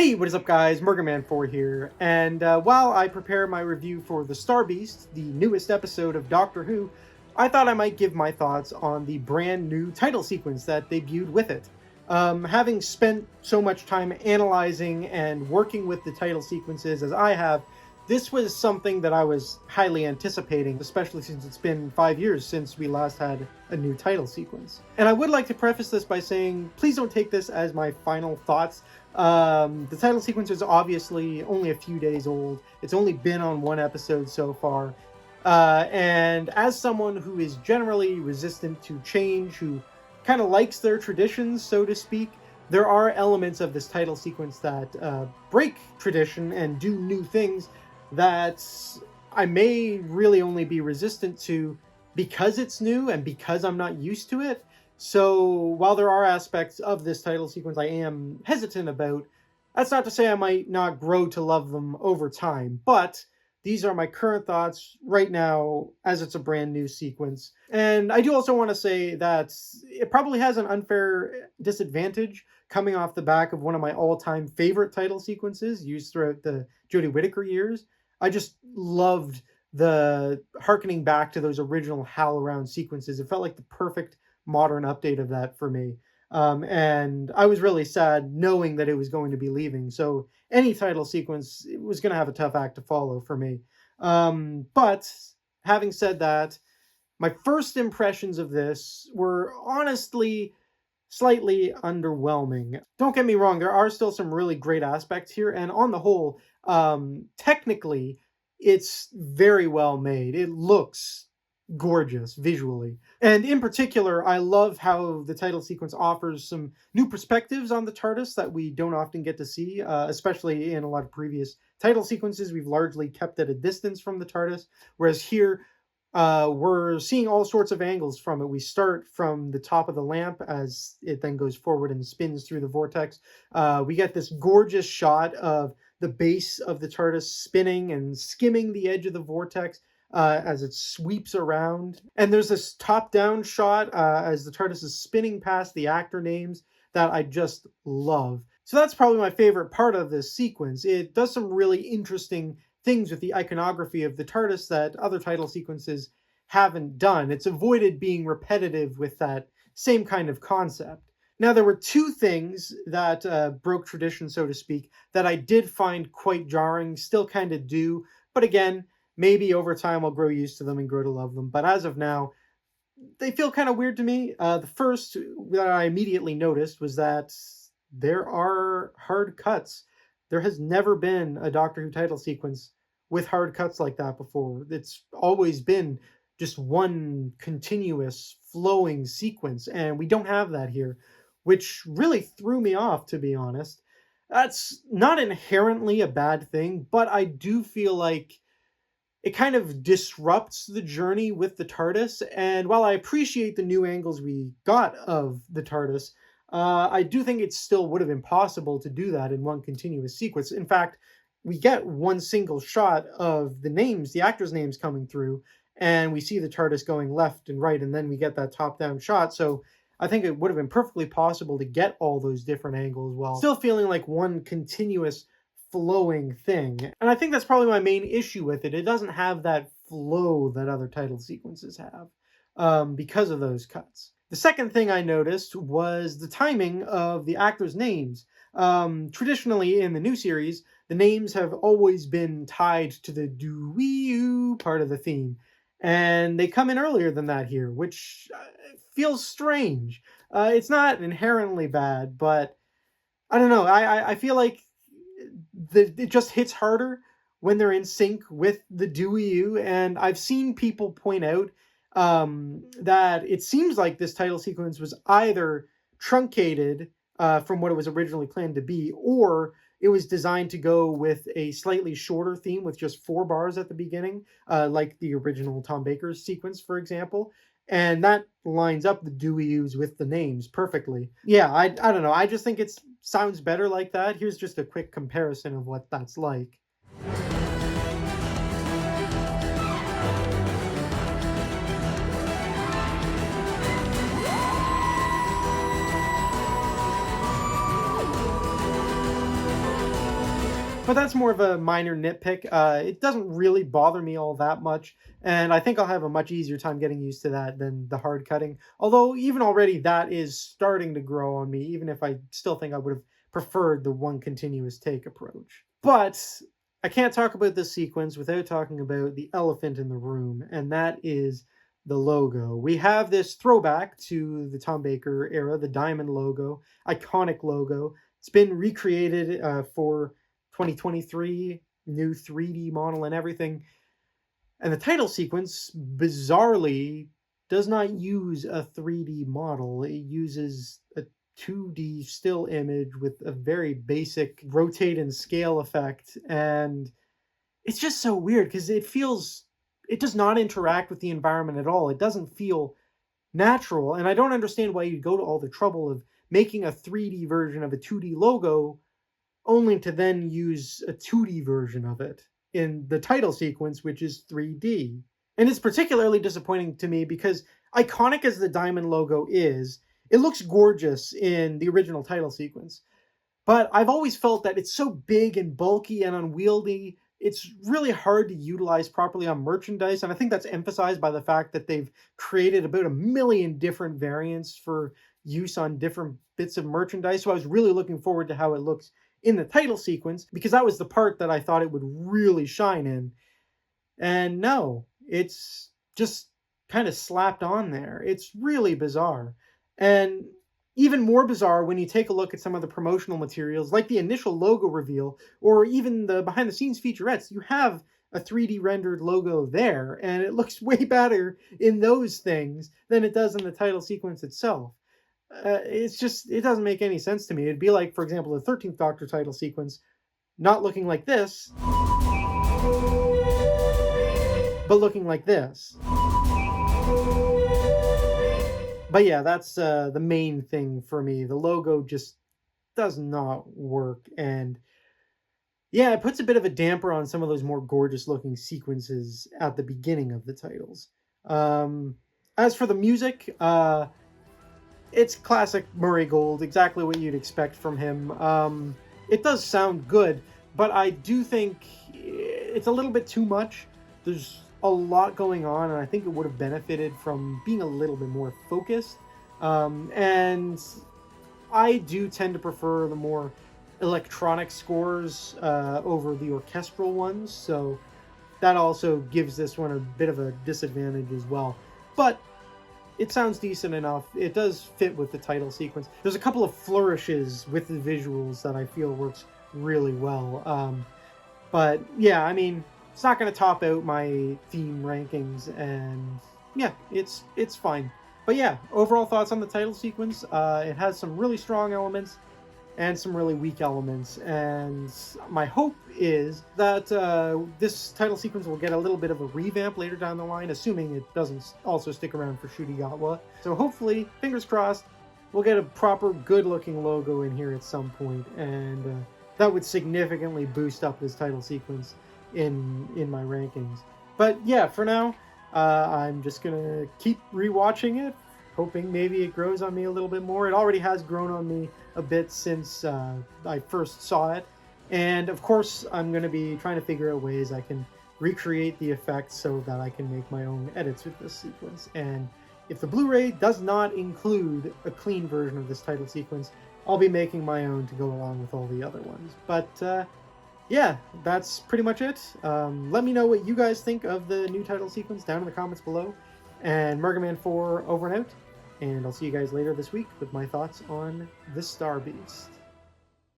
Hey, what is up guys? Murgaman4 here, and while I prepare my review for The Star Beast, the newest episode of Doctor Who, I thought I might give my thoughts on the brand new title sequence that debuted with it. Having spent so much time analyzing and working with the title sequences as I have, this was something that I was highly anticipating, especially since it's been 5 years since we last had a new title sequence. And I would like to preface this by saying, please don't take this as my final thoughts. The title sequence is obviously only a few days old. It's only been on one episode so far. And as someone who is generally resistant to change, who kind of likes their traditions, so to speak, there are elements of this title sequence that break tradition and do new things that I may really only be resistant to because it's new and because I'm not used to it. So while there are aspects of this title sequence I am hesitant about, that's not to say I might not grow to love them over time, but these are my current thoughts right now as it's a brand new sequence. And I do also want to say that it probably has an unfair disadvantage coming off the back of one of my all-time favorite title sequences used throughout the Jodie Whittaker years. I just loved the harkening back to those original HowlRound sequences. It felt like the perfect modern update of that for me. And I was really sad knowing that it was going to be leaving. So any title sequence was going to have a tough act to follow for me. But having said that, my first impressions of this were honestly slightly underwhelming. Don't get me wrong, there are still some really great aspects here, and on the whole, technically, it's very well made. It looks gorgeous visually. And in particular, I love how the title sequence offers some new perspectives on the TARDIS that we don't often get to see, especially in a lot of previous title sequences. We've largely kept at a distance from the TARDIS, whereas here, we're seeing all sorts of angles from it. We start from the top of the lamp as it then goes forward and spins through the vortex. We get this gorgeous shot of the base of the TARDIS spinning and skimming the edge of the vortex as it sweeps around. And there's this top-down shot as the TARDIS is spinning past the actor names that I just love. So that's probably my favorite part of this sequence. It does some really interesting things with the iconography of the TARDIS that other title sequences haven't done. It's avoided being repetitive with that same kind of concept. Now, there were two things that broke tradition, so to speak, that I did find quite jarring, still kind of do, but again, maybe over time I'll grow used to them and grow to love them. But as of now, they feel kind of weird to me. The first that I immediately noticed was that there are hard cuts. There has never been a Doctor Who title sequence with hard cuts like that before. It's always been just one continuous flowing sequence, and we don't have that here, which really threw me off, to be honest. That's not inherently a bad thing, but I do feel like it kind of disrupts the journey with the TARDIS, and while I appreciate the new angles we got of the TARDIS, I do think it still would have been possible to do that in one continuous sequence. In fact, we get one single shot of the names, the actors' names coming through, and we see the TARDIS going left and right, and then we get that top-down shot. So I think it would have been perfectly possible to get all those different angles while still feeling like one continuous flowing thing. And I think that's probably my main issue with it. It doesn't have that flow that other title sequences have because of those cuts. The second thing I noticed was the timing of the actors' names. Traditionally in the new series, the names have always been tied to the do-wee-oo part of the theme. And they come in earlier than that here, which feels strange. It's not inherently bad, but I don't know. I feel like it just hits harder when they're in sync with the do-wee-oo. And I've seen people point out that it seems like this title sequence was either truncated from what it was originally planned to be, or it was designed to go with a slightly shorter theme with just 4 bars at the beginning, like the original Tom Baker's sequence, for example. And that lines up the do-wee-oos with the names perfectly. Yeah, I don't know. I just think it sounds better like that. Here's just a quick comparison of what that's like. But that's more of a minor nitpick. It doesn't really bother me all that much, and I think I'll have a much easier time getting used to that than the hard cutting. Although even already that is starting to grow on me, even if I still think I would have preferred the one continuous take approach. But I can't talk about this sequence without talking about the elephant in the room, and that is the logo. We have this throwback to the Tom Baker era, the diamond logo, iconic logo. It's been recreated for 2023, new 3D model and everything. And the title sequence, bizarrely, does not use a 3D model. It uses a 2D still image with a very basic rotate and scale effect. And it's just so weird because it does not interact with the environment at all. It doesn't feel natural. And I don't understand why you'd go to all the trouble of making a 3D version of a 2D logo only to then use a 2D version of it in the title sequence, which is 3D. And it's particularly disappointing to me because, iconic as the diamond logo is, it looks gorgeous in the original title sequence. But I've always felt that it's so big and bulky and unwieldy, it's really hard to utilize properly on merchandise. And I think that's emphasized by the fact that they've created about 1 million different variants for use on different bits of merchandise. So I was really looking forward to how it looks in the title sequence, because that was the part that I thought it would really shine in. And no, it's just kind of slapped on there. It's really bizarre. And even more bizarre when you take a look at some of the promotional materials, like the initial logo reveal, or even the behind the scenes featurettes. You have a 3D rendered logo there, and it looks way better in those things than it does in the title sequence itself. It doesn't make any sense to me. It'd be like, for example, the 13th Doctor title sequence not looking like this, but looking like this. But yeah, that's the main thing for me. The logo just does not work. And yeah, it puts a bit of a damper on some of those more gorgeous looking sequences at the beginning of the titles. As for the music, it's classic Murray Gold, exactly what you'd expect from him. It does sound good, but I do think it's a little bit too much. There's a lot going on, and I think it would have benefited from being a little bit more focused. And I do tend to prefer the more electronic scores over the orchestral ones, so that also gives this one a bit of a disadvantage as well. But it sounds decent enough. It does fit with the title sequence. There's a couple of flourishes with the visuals that I feel works really well. But yeah, I mean, it's not going to top out my theme rankings, and yeah, it's fine. But yeah, overall thoughts on the title sequence. It has some really strong elements and some really weak elements, and my hope is that this title sequence will get a little bit of a revamp later down the line, assuming it doesn't also stick around for Shudigatwa. So hopefully, fingers crossed, we'll get a proper good looking logo in here at some point, and that would significantly boost up this title sequence in my rankings. But yeah, for now, I'm just gonna keep rewatching it, hoping maybe it grows on me a little bit more. It already has grown on me a bit since I first saw it. And of course, I'm going to be trying to figure out ways I can recreate the effects so that I can make my own edits with this sequence. And if the Blu-ray does not include a clean version of this title sequence, I'll be making my own to go along with all the other ones. But yeah, that's pretty much it. Let me know what you guys think of the new title sequence down in the comments below. And Murgaman 4 over and out. And I'll see you guys later this week with my thoughts on the Star Beast.